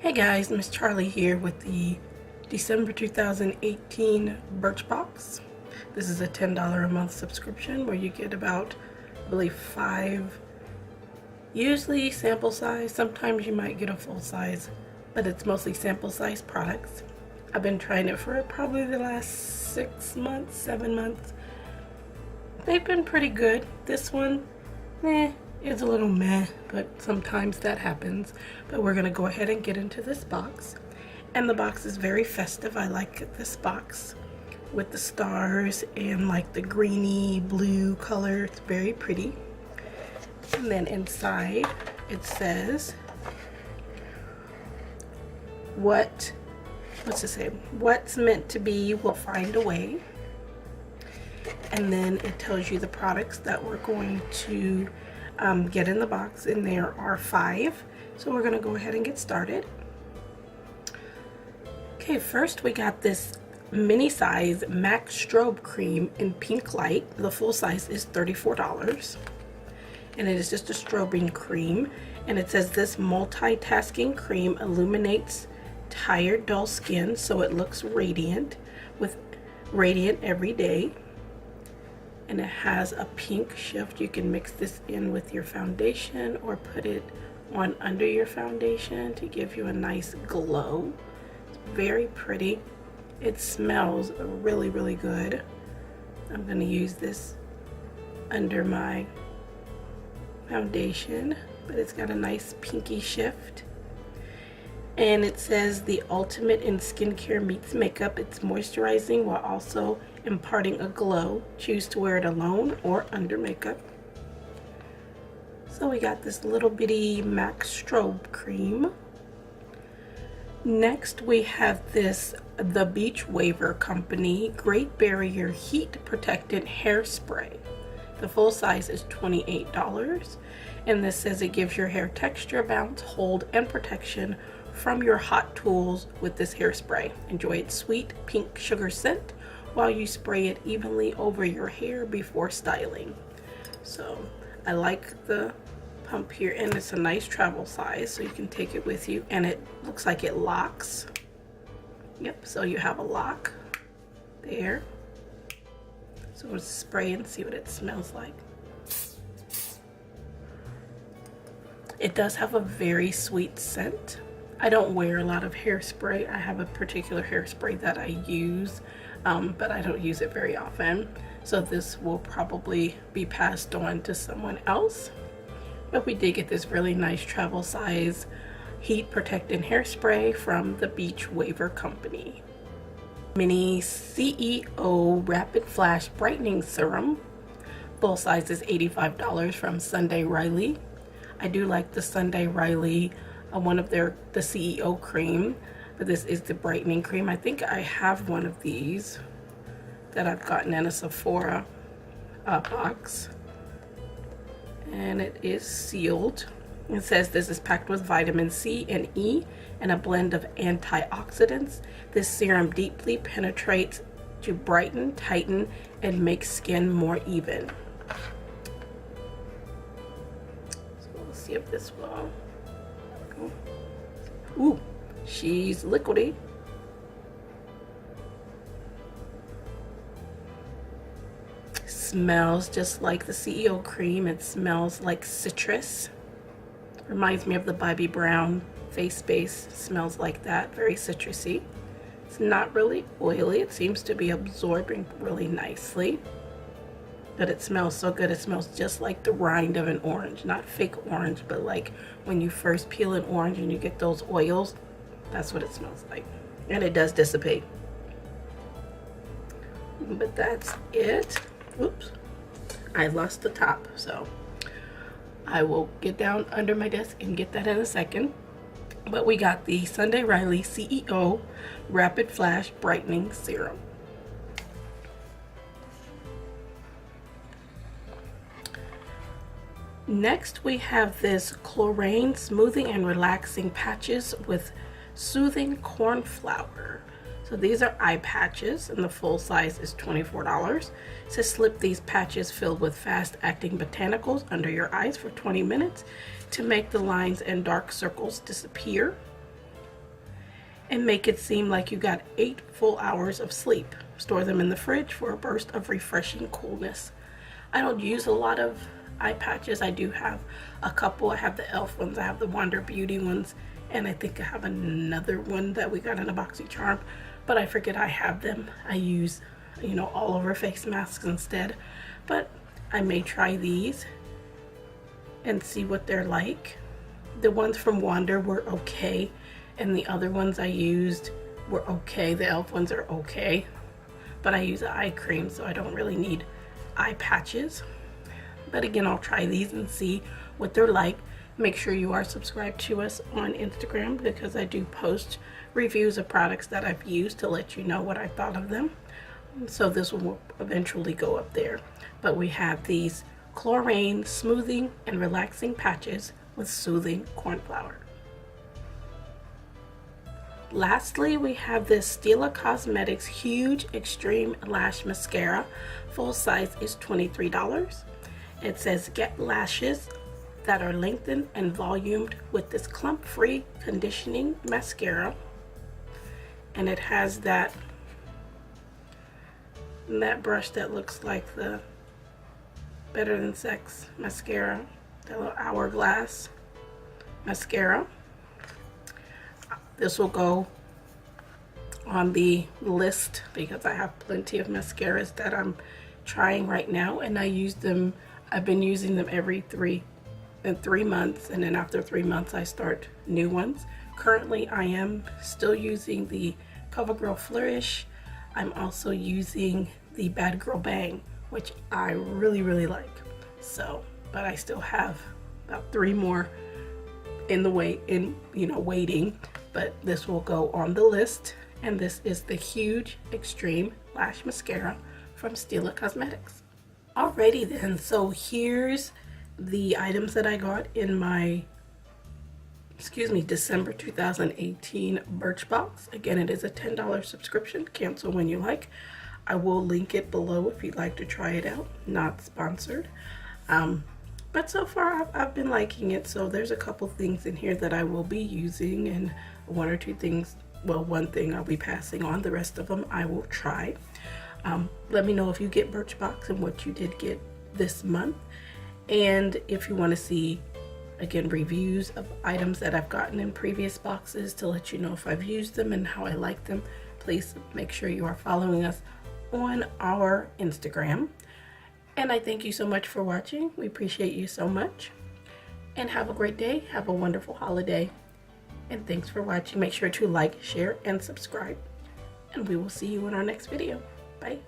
Hey guys, Miss Charlie here with the December 2018 Birchbox. This is a $10 a month subscription where you get about, I believe, 5, usually sample size. Sometimes you might get a full size, but it's mostly sample size products. I've been trying it for probably the last 6 months, 7 months. They've been pretty good. This one, it's a little meh, but sometimes that happens. But we're gonna go ahead and get into this box. And the box is very festive. I like this box with the stars and like the greeny blue color. It's very pretty. And then inside it says what's it say? What's meant to be will find a way. And then it tells you the products that we're going to get in the box, and there are 5. So we're gonna go ahead and get started. Okay, first we got this mini size MAC Strobe Cream in Pink Light. The full size is $34, and it is just a strobing cream. And it says this multitasking cream illuminates tired, dull skin so it looks radiant every day. And it has a pink shift. You can mix this in with your foundation or put it on under your foundation to give you a nice glow. It's very pretty. It smells really, really good. I'm going to use this under my foundation, but it's got a nice pinky shift. And it says the ultimate in skincare meets makeup. It's moisturizing while also imparting a glow. Choose to wear it alone or under makeup. So we got this little bitty MAC Strobe Cream. Next we have this The Beach Waiver Company Great Barrier Heat Protectant Hairspray. The full size is $28. And this says it gives your hair texture, bounce, hold, and protection from your hot tools with this hairspray. Enjoy its sweet pink sugar scent while you spray it evenly over your hair before styling. So I like the pump here, and it's a nice travel size, so you can take it with you, and it looks like it locks. Yep, so you have a lock there. So we'll spray and see what it smells like. It does have a very sweet scent. I don't wear a lot of hairspray. I have a particular hairspray that I use, but I don't use it very often. So this will probably be passed on to someone else. But we did get this really nice travel size heat protectant hairspray from the Beach Waiver Company. Mini CEO Rapid Flash Brightening Serum. Full size is $85 from Sunday Riley. I do like the Sunday Riley, one of the CEO cream, but this is the brightening cream. I think I have one of these that I've gotten in a Sephora box, and it is sealed. It says this is packed with vitamin C and E and a blend of antioxidants. This serum deeply penetrates to brighten, tighten, and make skin more even. So let's see if this will. Ooh, she's liquidy. Smells just like the CEO cream. It smells like citrus. Reminds me of the Bobbi Brown face base. Smells like that, very citrusy. It's not really oily. It seems to be absorbing really nicely. But it smells so good. It smells just like the rind of an orange. Not fake orange, but like when you first peel an orange and you get those oils, that's what it smells like. And it does dissipate. But that's it. Oops, I lost the top, so I will get down under my desk and get that in a second. But we got the Sunday Riley CEO Rapid Flash Brightening Serum. Next we have this Chlorine Smoothing and Relaxing Patches with Soothing Corn Flour. So these are eye patches, and the full size is $24. It says slip these patches filled with fast-acting botanicals under your eyes for 20 minutes to make the lines and dark circles disappear. and make it seem like you got 8 full hours of sleep. Store them in the fridge for a burst of refreshing coolness. I don't use a lot of eye patches. I do have a couple. I have the e.l.f. ones, I have the Wander Beauty ones, and I think I have another one that we got in a BoxyCharm, but I forget I have them. I use, you know, all over face masks instead, but I may try these and see what they're like. The ones from Wander were okay, and the other ones I used were okay. The e.l.f. ones are okay, but I use eye cream, so I don't really need eye patches. But again, I'll try these and see what they're like. Make sure you are subscribed to us on Instagram, because I do post reviews of products that I've used to let you know what I thought of them. So this will eventually go up there. But we have these Chlorine Smoothing and Relaxing Patches with Soothing Corn Flour. Lastly, we have this Stila Cosmetics Huge Extreme Lash Mascara. Full size is $23. It says get lashes that are lengthened and volumed with this clump-free conditioning mascara. And it has that brush that looks like the Better Than Sex mascara, that little hourglass mascara. This will go on the list because I have plenty of mascaras that I'm trying right now, and I use them. I've been using them every 3 months, and then after 3 months I start new ones. Currently I am still using the CoverGirl Flourish. I'm also using the Bad Girl Bang, which I really like. So, but I still have about 3 more waiting, but this will go on the list. And this is the Huge Extreme Lash Mascara from Stila Cosmetics. Alrighty then, so here's the items that I got in my December 2018 Birchbox. Again, it is a $10 subscription. Cancel when you like. I will link it below if you'd like to try it out. Not sponsored. But so far I've been liking it. So there's a couple things in here that I will be using, and 1 or 2 things, well, 1 thing I'll be passing on. The rest of them I will try. Let me know if you get Birchbox and what you did get this month. And if you want to see, again, reviews of items that I've gotten in previous boxes to let you know if I've used them and how I like them, please make sure you are following us on our Instagram. And I thank you so much for watching. We appreciate you so much. And have a great day. Have a wonderful holiday. And thanks for watching. Make sure to like, share, and subscribe. And we will see you in our next video. Bye.